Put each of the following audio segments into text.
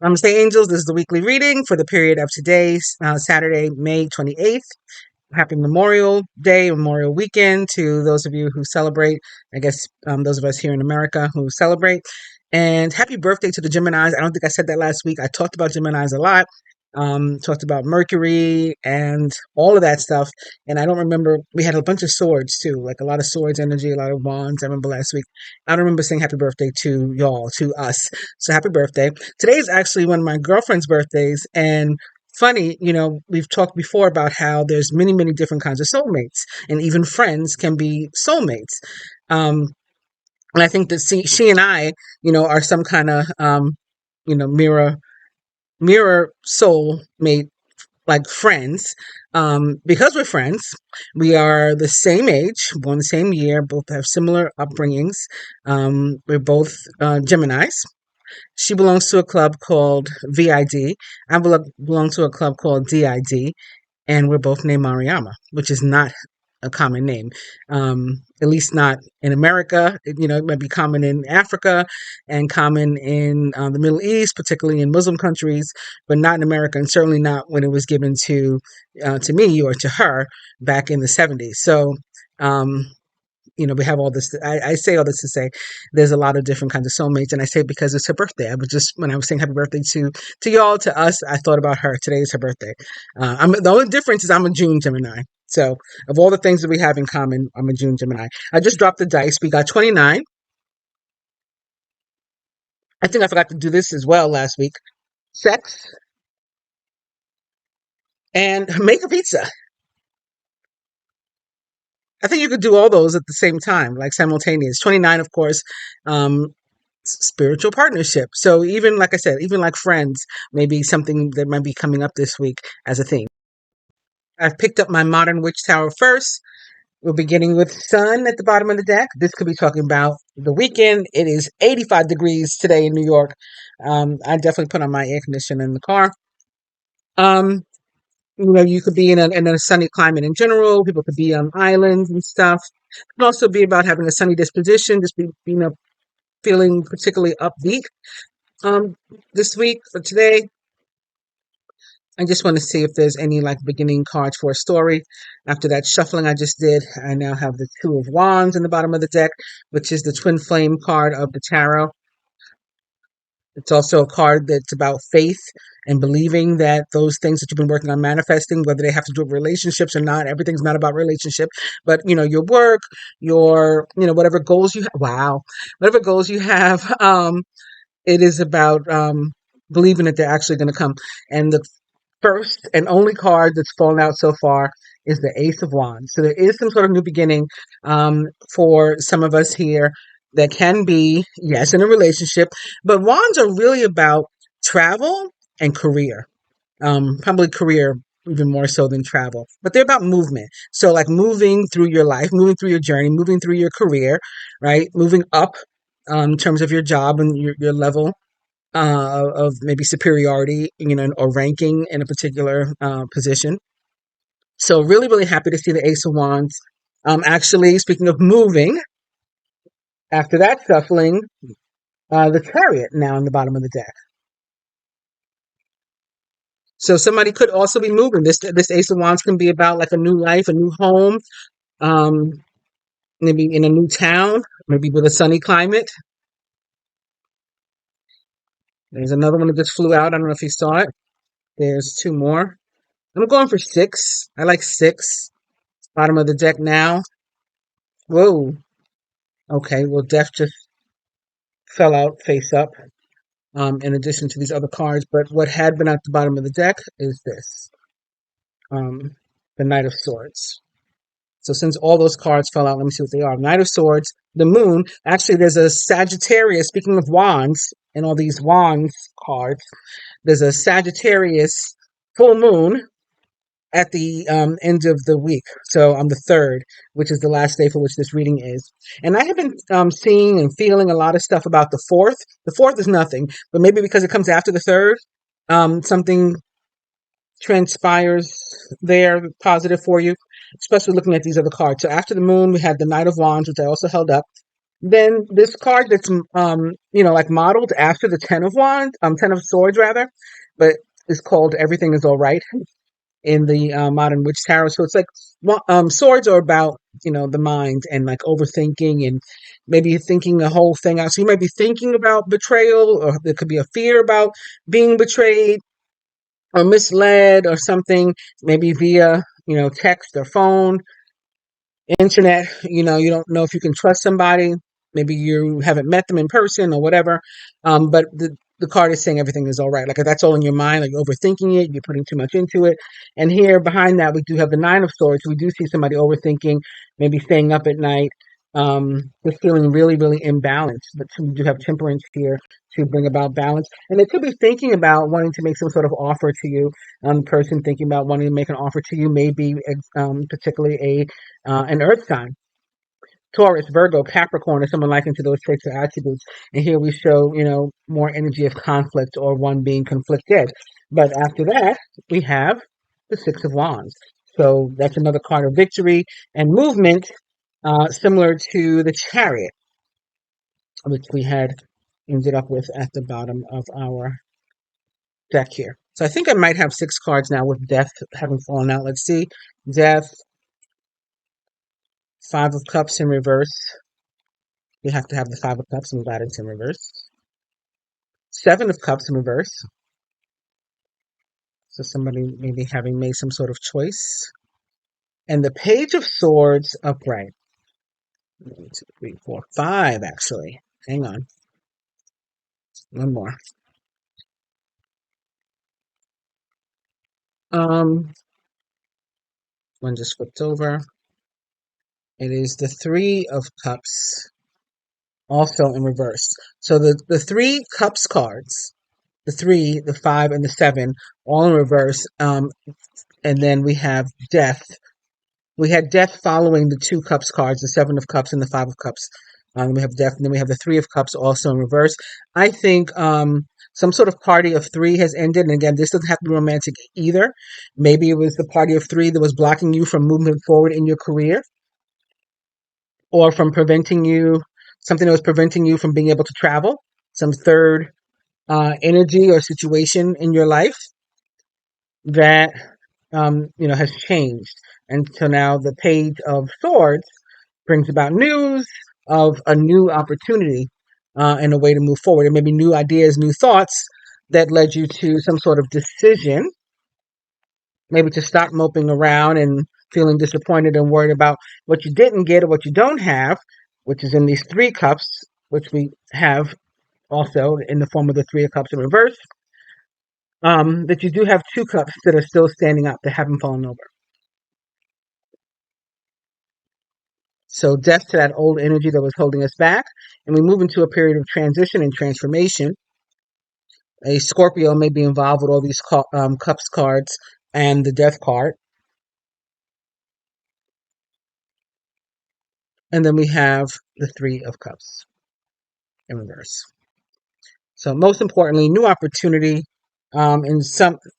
Namaste, angels. This is the weekly reading for the period of today, Saturday, May 28th. Happy Memorial Day, Memorial Weekend to those of you who celebrate. I guess those of us here in America who celebrate. And happy birthday to the Geminis. I don't think I said that last week. I talked about Geminis a lot. Talked about Mercury and all of that stuff. And I don't remember, we had a bunch of swords too, like a lot of swords energy, a lot of wands. I remember last week. I don't remember saying happy birthday to y'all, to us. So happy birthday. Today is actually one of my girlfriend's birthdays. And funny, we've talked before about how there's many, many different kinds of soulmates, and even friends can be soulmates. And I think that she and I, are some kind of, mirror soul mate, like friends. Because we're friends, we are the same age, born the same year, both have similar upbringings. We're both Geminis. She belongs to a club called VID. I belong to a club called DID, and we're both named Mariama, which is not a common name. At least not in America. It might be common in Africa and common in the Middle East, particularly in Muslim countries, but not in America, and certainly not when it was given to me or to her back in the 70s. So, we have all this. I say all this to say there's a lot of different kinds of soulmates, and I say it because it's her birthday. When I was saying happy birthday to y'all, to us, I thought about her. Today is her birthday. The only difference is I'm a June Gemini. So of all the things that we have in common, I'm a June Gemini. I just dropped the dice. We got 29. I think I forgot to do this as well last week. Sex and make a pizza. I think you could do all those at the same time, like simultaneous. 29, of course, spiritual partnership. So even like I said, even like friends, maybe something that might be coming up this week as a theme. I've picked up my modern witch tower first. We're beginning with sun at the bottom of the deck. This could be talking about the weekend. It is 85 degrees today in New York. I definitely put on my air conditioner in the car. You could be in a sunny climate in general. People could be on islands and stuff. It could also be about having a sunny disposition, just feeling particularly upbeat. This week for today, I just want to see if there's any like beginning cards for a story. After that shuffling I just did, I now have the Two of Wands in the bottom of the deck, which is the twin flame card of the tarot. It's also a card that's about faith and believing that those things that you've been working on manifesting, whether they have to do with relationships or not, everything's not about relationship, but your work, your, whatever goals you have. Wow. Whatever goals you have, it is about believing that they're actually going to come. And the first and only card that's fallen out so far is the Ace of Wands. So there is some sort of new beginning for some of us here that can be, yes, in a relationship, but wands are really about travel and career. Probably career even more so than travel, but they're about movement. So like moving through your life, moving through your journey, moving through your career, right? Moving up in terms of your job and your level of maybe superiority, or ranking in a particular position. So really, really happy to see the Ace of Wands. Actually, speaking of moving, after that shuffling, the Chariot now in the bottom of the deck. So somebody could also be moving. This Ace of Wands can be about like a new life, a new home, um, maybe in a new town, maybe with a sunny climate. There's another one that just flew out. I don't know if you saw it. There's two more. I'm going for 6. I like 6. Bottom of the deck now. Whoa. Okay, well, Death just fell out face up, in addition to these other cards. But what had been at the bottom of the deck is this, the Knight of Swords. So since all those cards fell out, let me see what they are. Knight of Swords, the Moon. Actually, there's a Sagittarius, speaking of wands, and all these wands cards, there's a Sagittarius full moon at the end of the week. So on the 3rd, which is the last day for which this reading is. And I have been seeing and feeling a lot of stuff about the 4th. The 4th is nothing, but maybe because it comes after the 3rd, something transpires there positive for you, especially looking at these other cards. So after the moon, we had the Knight of Wands, which I also held up. Then this card that's like modeled after the Ten of Swords rather, but is called Everything Is All Right in the modern witch tarot. So it's like swords are about the mind and like overthinking and maybe thinking the whole thing out. So you might be thinking about betrayal, or there could be a fear about being betrayed or misled or something, maybe via text or phone, internet. You don't know if you can trust somebody. Maybe you haven't met them in person or whatever. But the card is saying everything is all right. Like if that's all in your mind, like you're overthinking it, you're putting too much into it. And here behind that, we do have the Nine of Swords. We do see somebody overthinking, maybe staying up at night, just feeling really, really imbalanced. But we do have temperance here to bring about balance. And they could be thinking about wanting to make some sort of offer to you. The person thinking about wanting to make an offer to you may be particularly an earth sign. Taurus, Virgo, Capricorn, or someone likened to those traits or attributes. And here we show, more energy of conflict or one being conflicted. But after that, we have the Six of Wands. So that's another card of victory and movement, similar to the Chariot, which we had ended up with at the bottom of our deck here. So I think I might have 6 cards now with Death having fallen out. Let's see. Death, Five of Cups in reverse. You have to have the Five of Cups. I'm glad it's in reverse. Seven of Cups in reverse. So somebody maybe having made some sort of choice. And the Page of Swords upright. 1, 2, 3, 4, 5 actually. Hang on. One more. One just flipped over. It is the Three of Cups, also in reverse. So the Three Cups cards, the 3, the 5, and the 7, all in reverse. And then we have Death. We had Death following the 2 Cups cards, the 7 of Cups and the 5 of Cups. We have Death, and then we have the 3 of Cups also in reverse. I think some sort of party of 3 has ended. And again, this doesn't have to be romantic either. Maybe it was the party of 3 that was blocking you from moving forward in your career, or from preventing you, something that was preventing you from being able to travel. Some third energy or situation in your life that has changed. And so now the Page of Swords brings about news of a new opportunity and a way to move forward. And maybe new ideas, new thoughts that led you to some sort of decision, maybe to stop moping around and feeling disappointed and worried about what you didn't get or what you don't have, which is in these 3 cups, which we have also in the form of the 3 of Cups in reverse. That you do have 2 cups that are still standing up, that haven't fallen over. So death to that old energy that was holding us back, and we move into a period of transition and transformation. A Scorpio may be involved with all these cups cards and the death card. And then we have the 3 of Cups in reverse. So most importantly, new opportunity. And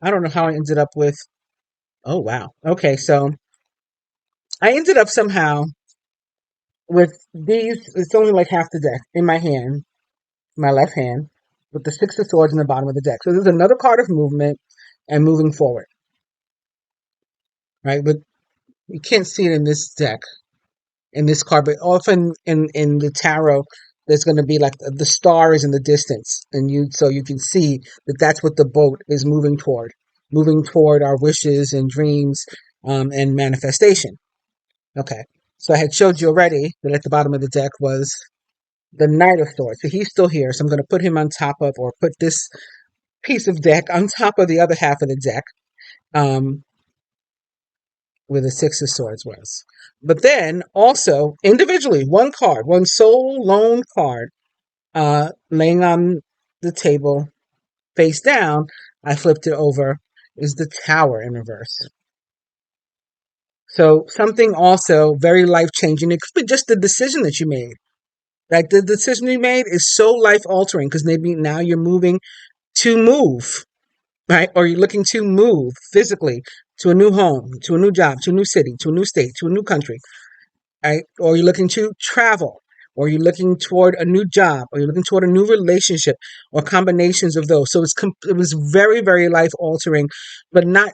I don't know how I ended up with, oh wow. Okay, so I ended up somehow with these, it's only like half the deck in my hand, my left hand, with the Six of Swords in the bottom of the deck. So there's another card of movement and moving forward, right? But you can't see it in this deck, in this card, but often in the tarot, there's going to be like the star is in the distance, and so you can see that that's what the boat is moving toward our wishes and dreams and manifestation. Okay, so I had showed you already that at the bottom of the deck was the Knight of Swords. So he's still here. So I'm going to put him on top of, or put this piece of deck on top of the other half of the deck, where the Six of Swords was. But then also individually, one card, one sole lone card, laying on the table face down. I flipped it over. Is the Tower in reverse. So something also very life changing. It could be just the decision that you made. Like the decision you made is so life altering because maybe now you're moving to move, right? Or you're looking to move physically to a new home, to a new job, to a new city, to a new state, to a new country, right? Or you're looking to travel, or you're looking toward a new job, or you're looking toward a new relationship, or combinations of those. So it was very, very life altering, but not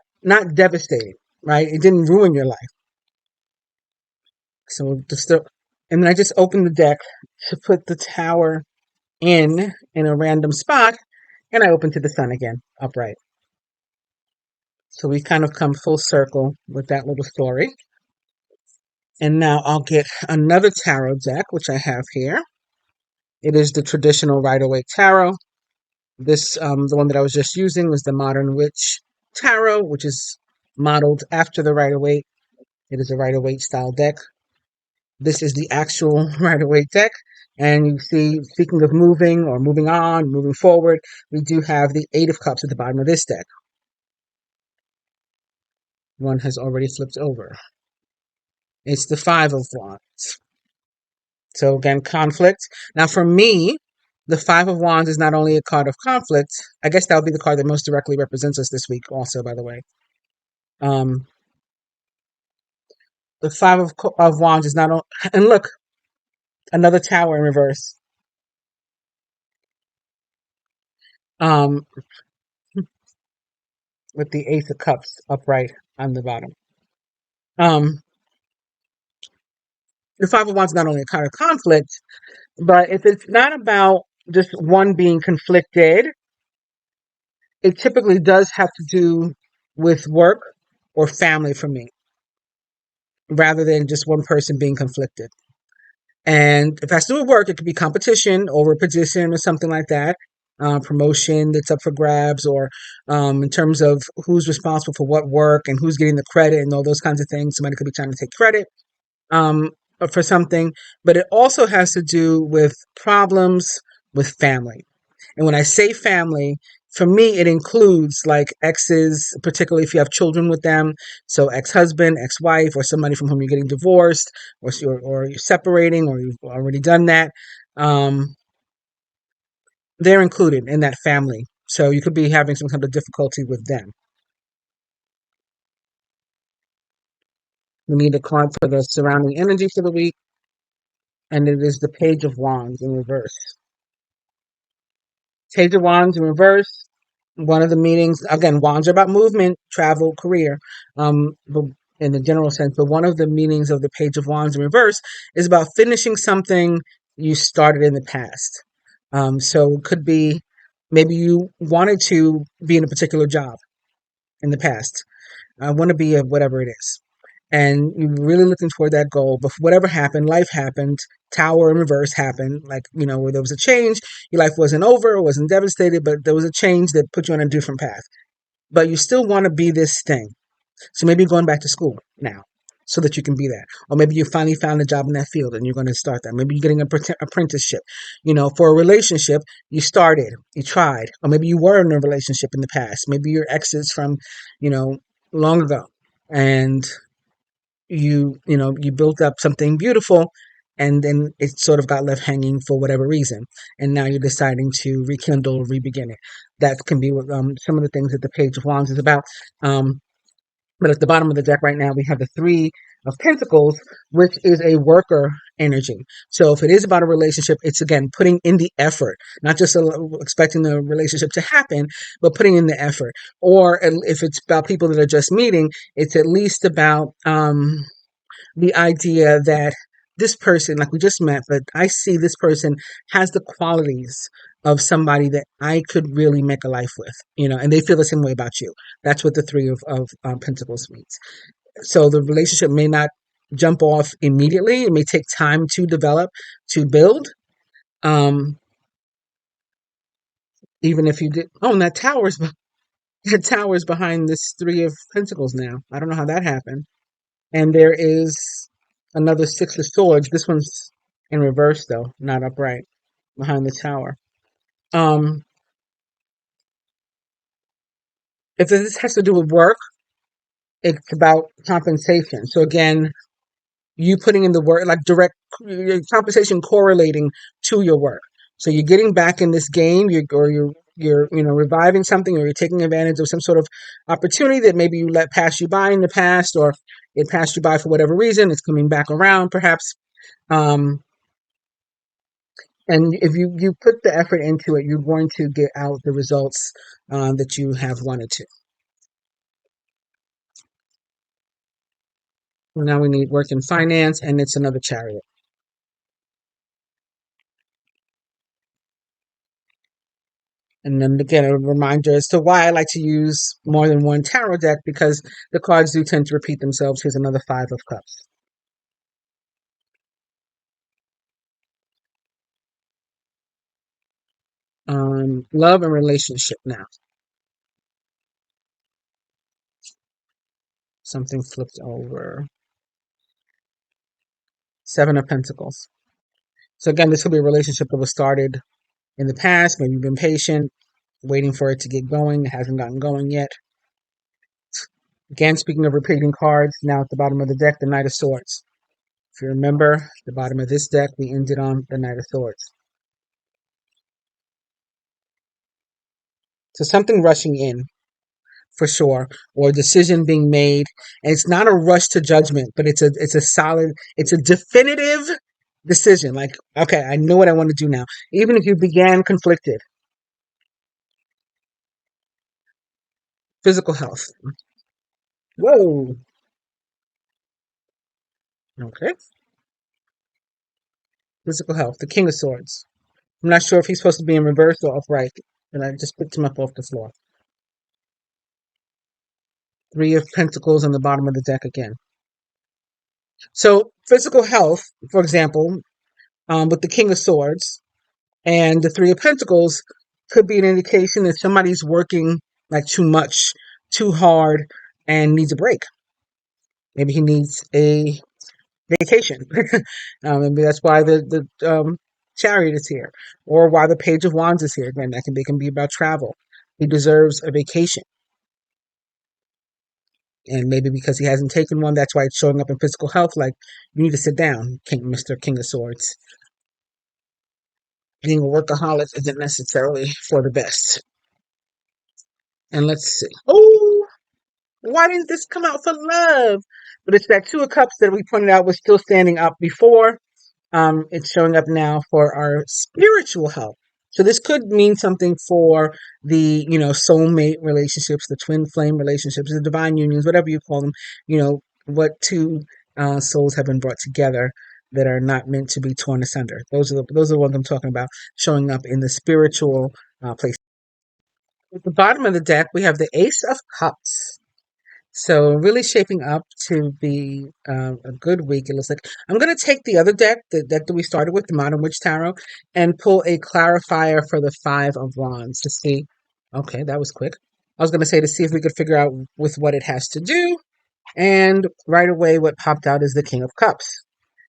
devastating, right? It didn't ruin your life. So and then I just opened the deck to put the tower in a random spot, and I open to the sun again, upright. So we kind of come full circle with that little story. And now I'll get another tarot deck, which I have here. It is the traditional Rider-Waite Tarot. This, the one that I was just using was the Modern Witch Tarot, which is modeled after the Rider-Waite. It is a Rider-Waite style deck. This is the actual Rider-Waite deck. And you see, speaking of moving or moving on, moving forward, we do have the Eight of Cups at the bottom of this deck. One has already flipped over. It's the Five of Wands. So again, conflict. Now for me, the Five of Wands is not only a card of conflict, I guess that would be the card that most directly represents us this week also, by the way. The Five of Wands is not only, and look, another tower in reverse. Um, with the Ace of Cups upright on the bottom. The Five of Wands is not only a card of conflict, but if it's not about just one being conflicted, it typically does have to do with work or family for me, rather than just one person being conflicted. And if it has to do with work, it could be competition over a position or something like that, promotion that's up for grabs, or in terms of who's responsible for what work and who's getting the credit and all those kinds of things. Somebody could be trying to take credit for something, but it also has to do with problems with family. And when I say family, for me, it includes like exes, particularly if you have children with them. So ex-husband, ex-wife, or somebody from whom you're getting divorced, or you're separating, or you've already done that. Um, they're included in that family. So you could be having some kind of difficulty with them. We need a card for the surrounding energy for the week, and it is the Page of Wands in reverse. Page of Wands in reverse. One of the meanings, again, wands are about movement, travel, career, but in the general sense. But one of the meanings of the Page of Wands in reverse is about finishing something you started in the past. So it could be maybe you wanted to be in a particular job in the past. I want to be a whatever it is. And you're really looking toward that goal, but whatever happened, life happened, tower in reverse happened, like, where there was a change, your life wasn't over, wasn't devastated, but there was a change that put you on a different path. But you still want to be this thing. So maybe you're going back to school now so that you can be that. Or maybe you finally found a job in that field and you're going to start that. Maybe you're getting an apprenticeship. For a relationship, you started, you tried. Or maybe you were in a relationship in the past. Maybe your exes from, long ago. And you built up something beautiful, and then it sort of got left hanging for whatever reason, and now you're deciding to rekindle, re-begin it. That can be what some of the things that the Page of Wands is about. But at the bottom of the deck right now, we have the Three of Pentacles, which is a worker energy. So if it is about a relationship, it's again putting in the effort, not just expecting the relationship to happen, but putting in the effort. Or if it's about people that are just meeting, it's at least about the idea that this person, like we just met, but I see this person has the qualities of somebody that I could really make a life with, and they feel the same way about you. That's what the Three of Pentacles means. So the relationship may not jump off immediately. It may take time to develop, to build. Even if you did, and that tower's behind this Three of Pentacles now. I don't know how that happened. And there is another Six of Swords. This one's in reverse though, not upright, behind the tower. If this has to do with work, it's about compensation. So again, you putting in the work, like direct compensation correlating to your work. So you're getting back in this game, you're reviving something, or you're taking advantage of some sort of opportunity that maybe you let pass you by in the past, or it passed you by for whatever reason. It's coming back around, perhaps. And if you put the effort into it, you're going to get out the results that you have wanted to. Now we need work in finance, and it's another chariot. And then again, a reminder as to why I like to use more than one tarot deck, because the cards do tend to repeat themselves. Here's another Five of Cups. Love and relationship now. Something flipped over. Seven of Pentacles. So again, this could be a relationship that was started in the past. Maybe you've been patient, waiting for it to get going. It hasn't gotten going yet. Again, speaking of repeating cards, now at the bottom of the deck, the Knight of Swords. If you remember, the bottom of this deck, we ended on the Knight of Swords. So something rushing in, for sure, or a decision being made. And it's not a rush to judgment, but it's a solid, it's a definitive decision. Like, okay, I know what I want to do now. Even if you began conflicted. Physical health. Whoa. Okay. Physical health. The King of Swords. I'm not sure if he's supposed to be in reverse or upright. And I just picked him up off the floor. Three of Pentacles on the bottom of the deck again. So physical health, for example, with the King of Swords and the Three of Pentacles could be an indication that somebody's working like too much, too hard, and needs a break. Maybe he needs a vacation. Maybe that's why the Chariot is here, or why the Page of Wands is here. Again, they can be about travel. He deserves a vacation. And maybe because he hasn't taken one, that's why it's showing up in physical health. Like, you need to sit down, Mr. King of Swords. Being a workaholic isn't necessarily for the best. And let's see. Oh, why didn't this come out for love? But it's that Two of Cups that we pointed out was still standing up before. It's showing up now for our spiritual health. So this could mean something for the, soulmate relationships, the twin flame relationships, the divine unions, whatever you call them. What two souls have been brought together that are not meant to be torn asunder. Those are the ones I'm talking about, showing up in the spiritual place. At the bottom of the deck, we have the Ace of Cups. So really shaping up to be a good week. It looks like I'm going to take the other deck, the deck that we started with, the Modern Witch Tarot, and pull a clarifier for the Five of Wands to see. Okay, that was quick. I was going to say to see if we could figure out with what it has to do. And right away, what popped out is the King of Cups.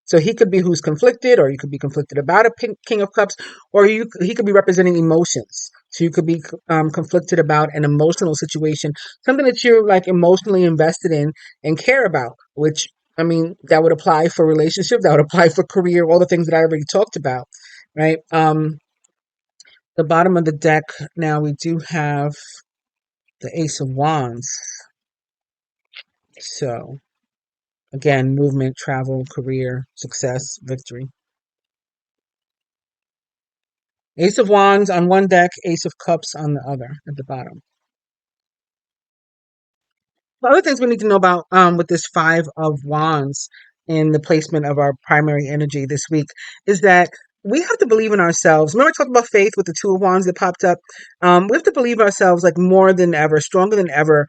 So he could be who's conflicted, or you could be conflicted about a King of Cups, or he could be representing emotions. So you could be conflicted about an emotional situation, something that you're like emotionally invested in and care about, which, I mean, that would apply for relationship, that would apply for career, all the things that I already talked about, right? The bottom of the deck, now we do have the Ace of Wands. So again, movement, travel, career, success, victory. Ace of Wands on one deck, Ace of Cups on the other at the bottom. The other things we need to know about with this Five of Wands in the placement of our primary energy this week is that we have to believe in ourselves. Remember, I talked about faith with the Two of Wands that popped up. We have to believe ourselves like more than ever, stronger than ever,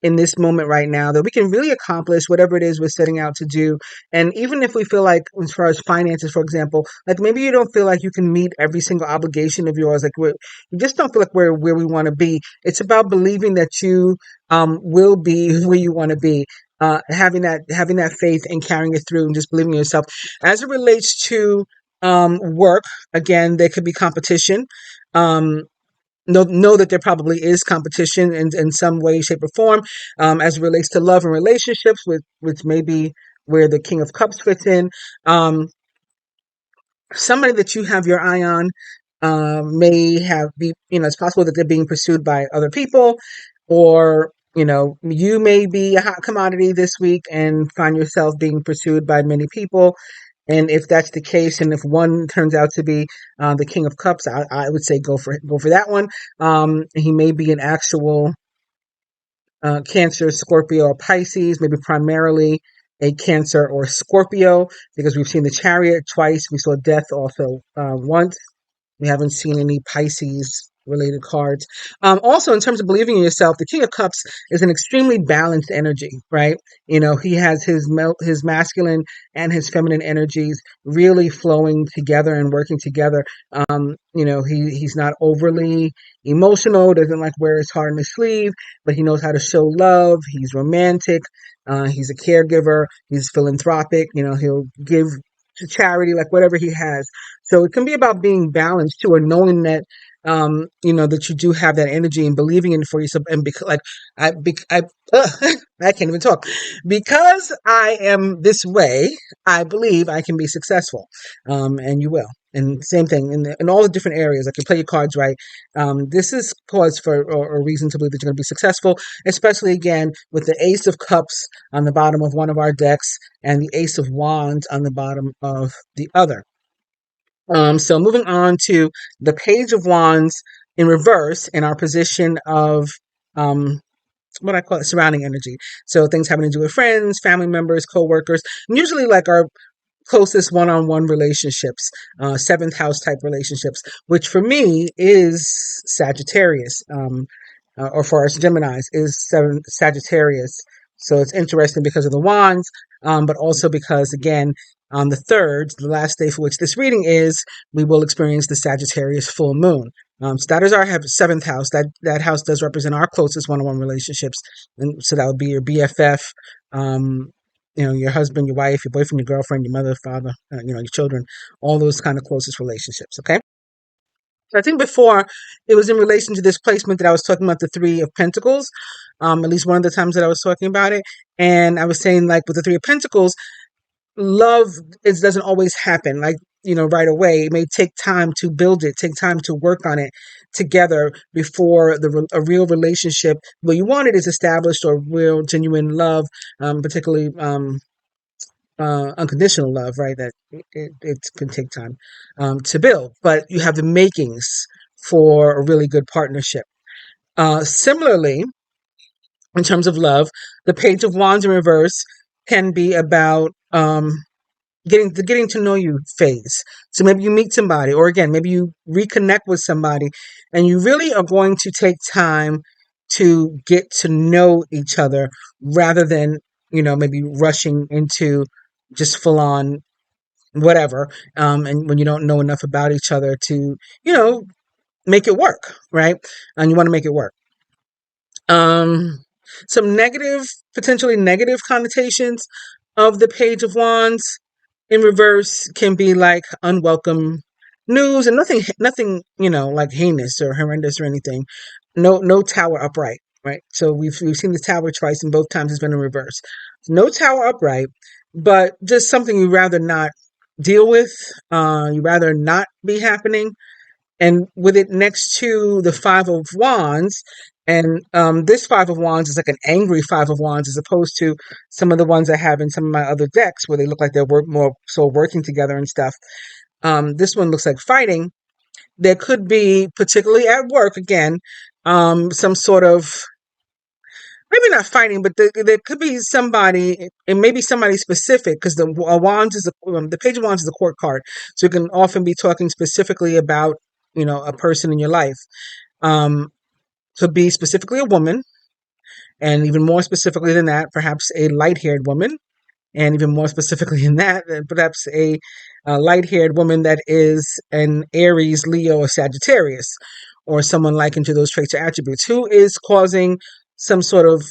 in this moment right now, that we can really accomplish whatever it is we're setting out to do. And even if we feel like, as far as finances, for example, like maybe you don't feel like you can meet every single obligation of yours, like you just don't feel like we're where we want to be. It's about believing that you will be where you want to be. Having that faith and carrying it through, and just believing in yourself. As it relates to work, again, there could be competition. Know that there probably is competition in some way, shape, or form. As it relates to love and relationships, which may be where the King of Cups fits in. Somebody that you have your eye on it's possible that they're being pursued by other people, or you may be a hot commodity this week and find yourself being pursued by many people. And if that's the case, and if one turns out to be the King of Cups, I would say go for that one. He may be an actual Cancer, Scorpio, or Pisces, maybe primarily a Cancer or Scorpio, because we've seen the Chariot twice. We saw Death also once. We haven't seen any Pisces related cards. Also, in terms of believing in yourself, the King of Cups is an extremely balanced energy, right? You know, he has his masculine and his feminine energies really flowing together and working together. You know, he's not overly emotional, doesn't like wear his heart on his sleeve, but he knows how to show love. He's romantic. He's a caregiver. He's philanthropic. You know, he'll give to charity, like whatever he has. So it can be about being balanced too, and knowing that, you know, that you do have that energy and believing in it for yourself. And like, I, I can't even talk because I am this way. I believe I can be successful, and you will. And same thing in all the different areas. Like you play your cards right. This is cause for or reason to believe that you're going to be successful, especially again with the Ace of Cups on the bottom of one of our decks and the Ace of Wands on the bottom of the other. So moving on to the Page of Wands in reverse in our position of what I call it surrounding energy. So things having to do with friends, family members, co-workers, and usually like our closest one-on-one relationships, seventh house type relationships, which for me is Sagittarius. Or for us Geminis, is Sagittarius. So it's interesting because of the wands, but also because, again, on the 3rd, the last day for which this reading is, we will experience the Sagittarius full moon. So that is our 7th house. That house does represent our closest one-on-one relationships. And so that would be your BFF, you know, your husband, your wife, your boyfriend, your girlfriend, your mother, father, you know, your children, all those kind of closest relationships. Okay. So I think before it was in relation to this placement that I was talking about the 3 of Pentacles, at least one of the times that I was talking about it. And I was saying, like, with the 3 of Pentacles, love doesn't always happen, like, you know, right away. It may take time to build it, take time to work on it together before a real relationship where you want it is established, or real, genuine love, particularly unconditional love, right? That it can take time to build, but you have the makings for a really good partnership. Similarly, in terms of love, the Page of Wands in reverse can be about getting to know you phase. So maybe you meet somebody, or again, maybe you reconnect with somebody, and you really are going to take time to get to know each other rather than, you know, maybe rushing into just full on whatever. And when you don't know enough about each other to, you know, make it work, right? And you want to make it work. Um, some potentially negative connotations of the Page of Wands in reverse can be like unwelcome news, and nothing, you know, like heinous or horrendous or anything. No tower upright, right? So we've seen the tower twice, and both times it's been in reverse. No tower upright, but just something you'd rather not deal with. You'd rather not be happening. And with it next to the 5 of Wands, and this 5 of Wands is like an angry 5 of Wands, as opposed to some of the ones I have in some of my other decks where they look like they're more so working together and stuff. This one looks like fighting. There could be, particularly at work, again, some sort of, maybe not fighting, but there could be somebody, and maybe somebody specific, because the Wands is the Page of Wands is the court card, so you can often be talking specifically about, you know, a person in your life. Could be specifically a woman, and even more specifically than that, perhaps a light-haired woman, and even more specifically than that, perhaps a light-haired woman that is an Aries, Leo, or Sagittarius, or someone likened to those traits or attributes, who is causing some sort of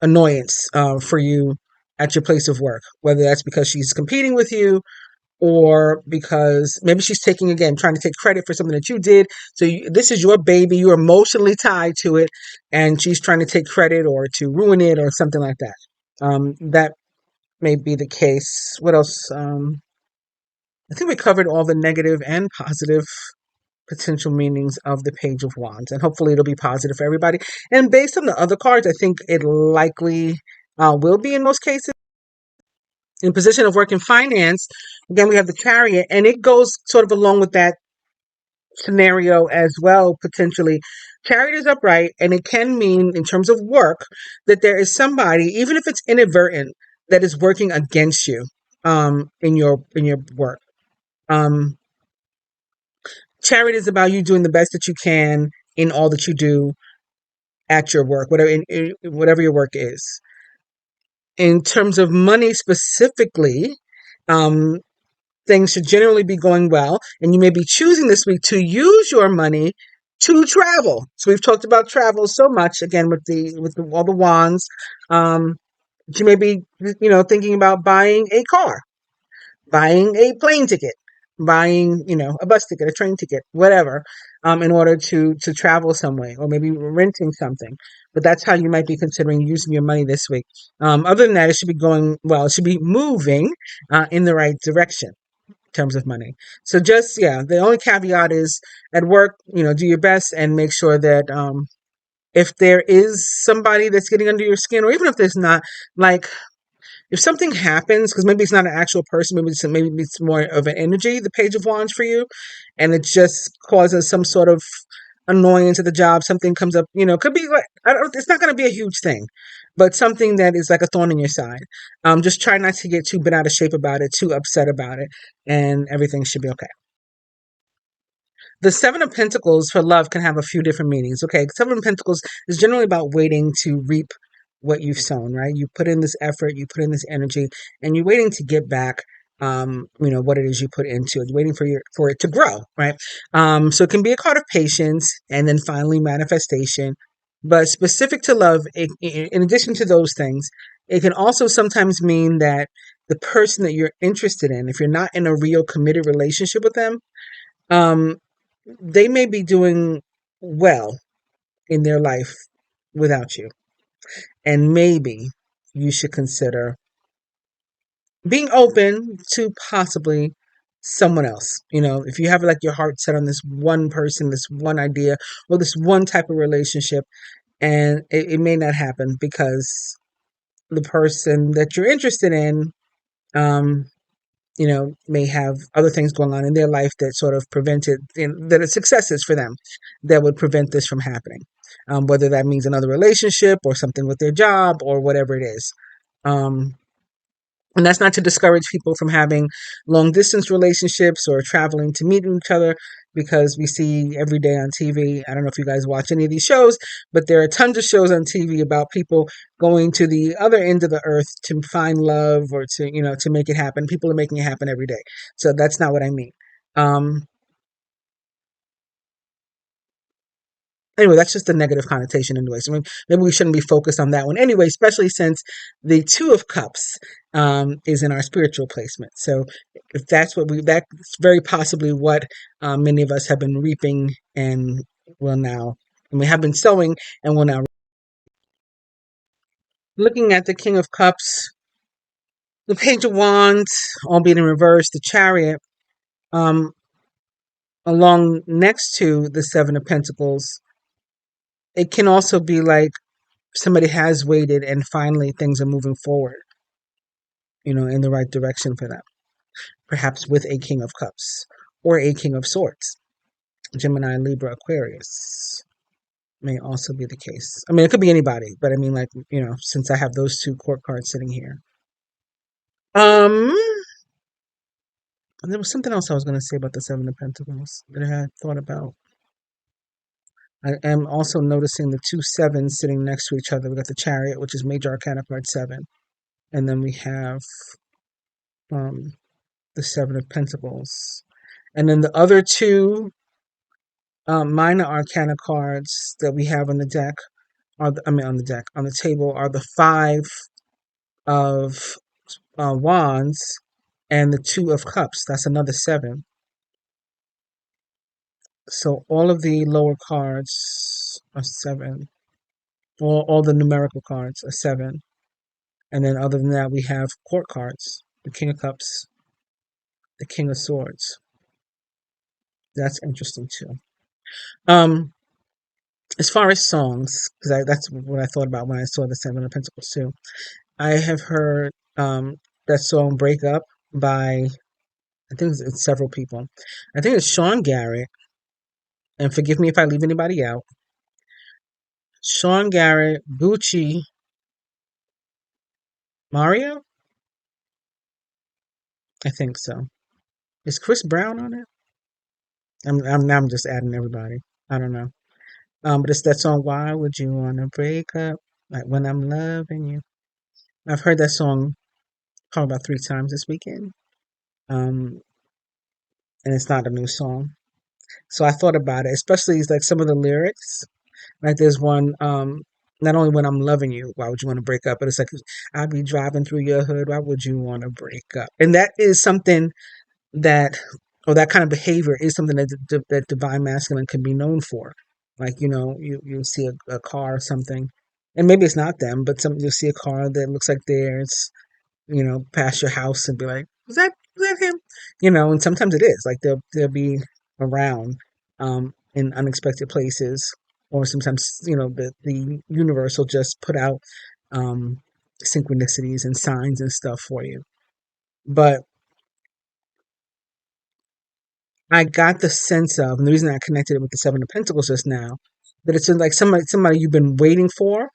annoyance for you at your place of work, whether that's because she's competing with you, or because maybe she's trying to take credit for something that you did. So this is your baby, you're emotionally tied to it, and she's trying to take credit or to ruin it or something like that. That may be the case. What else? I think we covered all the negative and positive potential meanings of the Page of Wands, and hopefully it'll be positive for everybody. And based on the other cards, I think it likely will be in most cases. In position of work and finance, again, we have the Chariot, and it goes sort of along with that scenario as well, potentially. Chariot is upright, and it can mean, in terms of work, that there is somebody, even if it's inadvertent, that is working against you in your work. Um, Chariot is about you doing the best that you can in all that you do at your work, whatever your work is. In terms of money specifically, um, things should generally be going well, and you may be choosing this week to use your money to travel. So we've talked about travel so much again with all the wands. Um, you may be, thinking about buying a car, buying a plane ticket, buying, a bus ticket, a train ticket, whatever, in order to travel somewhere, or maybe renting something. But that's how you might be considering using your money this week. Other than that, it should be going well. It should be moving in the right direction in terms of money. So just, yeah, the only caveat is at work, do your best and make sure that if there is somebody that's getting under your skin, or even if there's not, like if something happens, because maybe it's not an actual person, maybe it's more of an energy, the Page of Wands for you, and it just causes some sort of annoyance at the job. Something comes up, could be like, I don't. It's not going to be a huge thing, but something that is like a thorn in your side. Just try not to get too bent out of shape about it, too upset about it, and everything should be okay. The Seven of Pentacles for love can have a few different meanings. Okay, Seven of Pentacles is generally about waiting to reap what you've sown, right? You put in this effort, you put in this energy, and you're waiting to get back. What it is you put into it. You're waiting for it to grow, right? So it can be a card of patience, and then finally manifestation. But specific to love, in addition to those things, it can also sometimes mean that the person that you're interested in, if you're not in a real committed relationship with them, um, they may be doing well in their life without you. And maybe you should consider being open to possibly someone else. If you have like your heart set on this one person, this one idea, or this one type of relationship, and it may not happen because the person that you're interested in, um, may have other things going on in their life that sort of prevent it, that are successes for them that would prevent this from happening. Whether that means another relationship or something with their job or whatever it is. Um, and that's not to discourage people from having long distance relationships or traveling to meet each other, because we see every day on TV. I don't know if you guys watch any of these shows, but there are tons of shows on TV about people going to the other end of the earth to find love, or to make it happen. People are making it happen every day. So that's not what I mean. Um, Anyway, that's just a negative connotation anyway. So maybe we shouldn't be focused on that one anyway, especially since the Two of Cups is in our spiritual placement. So if that's very possibly what many of us have been reaping and we have been sowing and will now. Looking at the King of Cups, the Page of Wands, albeit in reverse, the Chariot, um, along next to the Seven of Pentacles, it can also be like somebody has waited and finally things are moving forward, in the right direction for them. Perhaps with a King of Cups or a King of Swords. Gemini, Libra, Aquarius may also be the case. I mean, it could be anybody, but I mean, like, since I have those two court cards sitting here. Um, and there was something else I was going to say about the Seven of Pentacles that I had thought about. I am also noticing the two sevens sitting next to each other. We got the Chariot, which is Major Arcana card 7. And then we have um, the Seven of Pentacles. And then the other two minor arcana cards that we have on the deck on the table are the Five of Wands and the Two of Cups. That's another 7. So all of the lower cards are 7. All the numerical cards are 7. And then other than that, we have court cards, the King of Cups, the King of Swords. That's interesting too. As far as songs, because that's what I thought about when I saw the Seven of Pentacles too. I have heard that that song "Break Up" by, I think it's several people. I think it's Sean Garrett, and forgive me if I leave anybody out. Sean Garrett, Gucci, Mario. I think so. Is Chris Brown on it? I'm just adding everybody. I don't know. But it's that song. Why would you wanna break up? Like when I'm loving you. I've heard that song probably about 3 times this weekend. Um, and it's not a new song. So I thought about it, especially like some of the lyrics. Like there's one, not only when I'm loving you, why would you want to break up? But it's like I'll be driving through your hood, why would you want to break up? And that is something that, or that kind of behavior is something that that divine masculine can be known for. Like, you see a car or something, and maybe it's not them, but you'll see a car that looks like theirs, past your house and be like, is that him? And sometimes it is. Like they'll be around in unexpected places, or sometimes, the universe will just put out um synchronicities and signs and stuff for you. But I got the sense of, and the reason I connected it with the Seven of Pentacles just now, that it's like somebody you've been waiting for.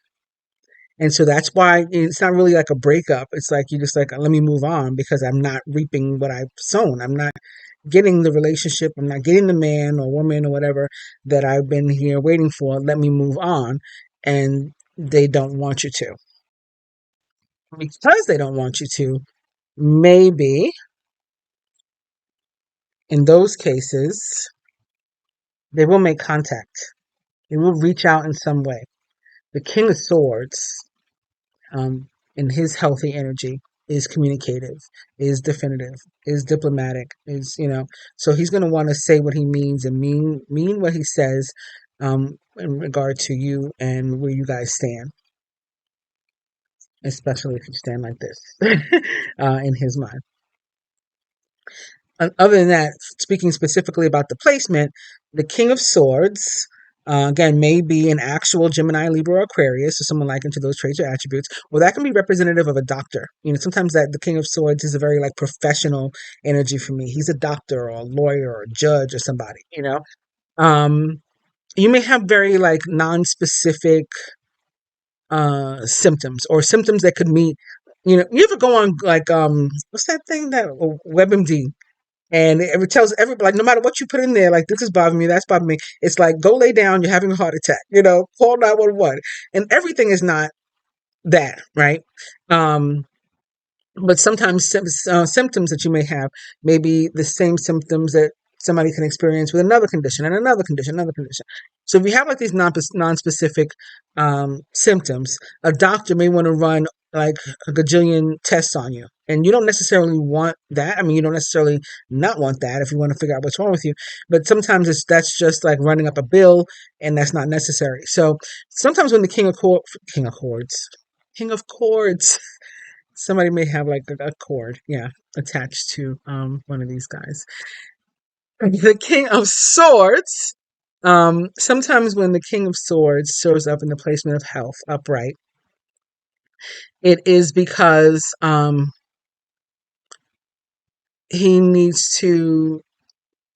And so that's why it's not really like a breakup. It's like you just like, let me move on because I'm not reaping what I've sown. I'm not getting the relationship. I'm not getting the man or woman or whatever that I've been here waiting for. Let me move on. And they don't want you to. Because they don't want you to, maybe in those cases, they will make contact. They will reach out in some way. The King of Swords, um, in his healthy energy, is communicative, is definitive, is diplomatic, so he's going to want to say what he means and mean what he says, in regard to you and where you guys stand, especially if you stand like this, in his mind. Other than that, speaking specifically about the placement, the King of Swords, again, may be an actual Gemini, Libra, or Aquarius, or someone like into those traits or attributes. Well, that can be representative of a doctor. Sometimes that the King of Swords is a very like professional energy for me. He's a doctor or a lawyer or a judge or somebody. Um, you may have very like non-specific symptoms, or symptoms that could mean, you ever go on like what's that thing that WebMD, and it tells everybody, like, no matter what you put in there, like, this is bothering me, that's bothering me. It's like, go lay down, you're having a heart attack, call 911. And everything is not that, right? Um, but sometimes symptoms that you may have may be the same symptoms that somebody can experience with another condition and another condition, another condition. So if you have like these non-specific symptoms, a doctor may want to run like a gajillion tests on you. And you don't necessarily want that. I mean, you don't necessarily not want that if you want to figure out what's wrong with you. But sometimes that's just like running up a bill, and that's not necessary. So sometimes when the King of Chords, somebody may have like a cord, yeah, attached to one of these guys. The King of Swords. Sometimes when the King of Swords shows up in the placement of health upright, it is because he needs to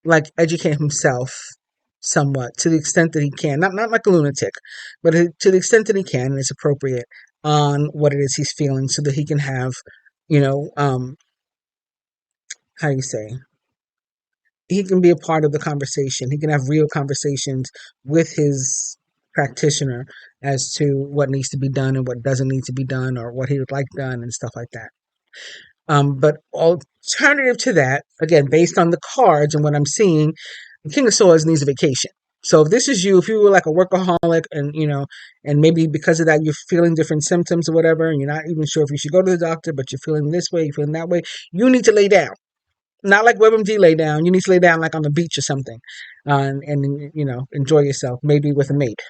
like educate himself somewhat, to the extent that he can, not like a lunatic, but to the extent that he can and it's appropriate, on what it is he's feeling, so that he can have, you know, how do you say, he can be a part of the conversation. He can have real conversations with his practitioner as to what needs to be done and what doesn't need to be done, or what he would like done and stuff like that. But alternative to that, again, based on the cards and what I'm seeing, the King of Swords needs a vacation. So if this is you, if you were like a workaholic, and and maybe because of that you're feeling different symptoms or whatever, and you're not even sure if you should go to the doctor, but you're feeling this way, you're feeling that way, you need to lay down. Not like WebMD lay down. You need to lay down like on the beach or something, and enjoy yourself, maybe with a mate.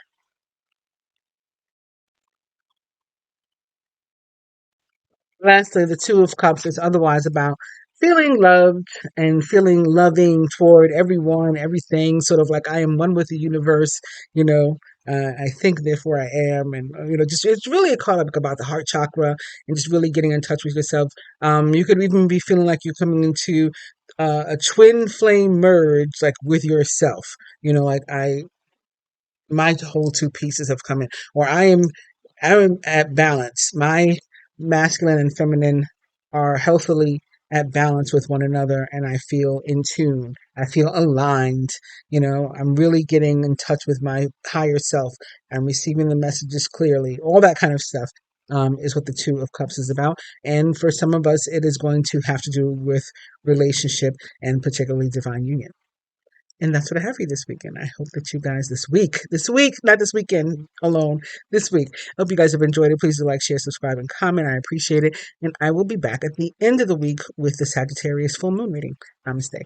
Lastly, the Two of Cups is otherwise about feeling loved and feeling loving toward everyone, everything, sort of like I am one with the universe, you know. I think, therefore I am. And, just it's really a card about the heart chakra and just really getting in touch with yourself. You could even be feeling like you're coming into a twin flame merge, like with yourself. Like my whole two pieces have come in, or I am at balance. My masculine and feminine are healthily at balance with one another, and I feel in tune. I feel aligned. I'm really getting in touch with my higher self. I'm receiving the messages clearly. All that kind of stuff is what the Two of Cups is about. And for some of us, it is going to have to do with relationship and particularly divine union. And that's what I have for you this weekend. I hope that you guys this week, not this weekend alone, this week. I hope you guys have enjoyed it. Please do like, share, subscribe, and comment. I appreciate it. And I will be back at the end of the week with the Sagittarius full moon reading. Namaste.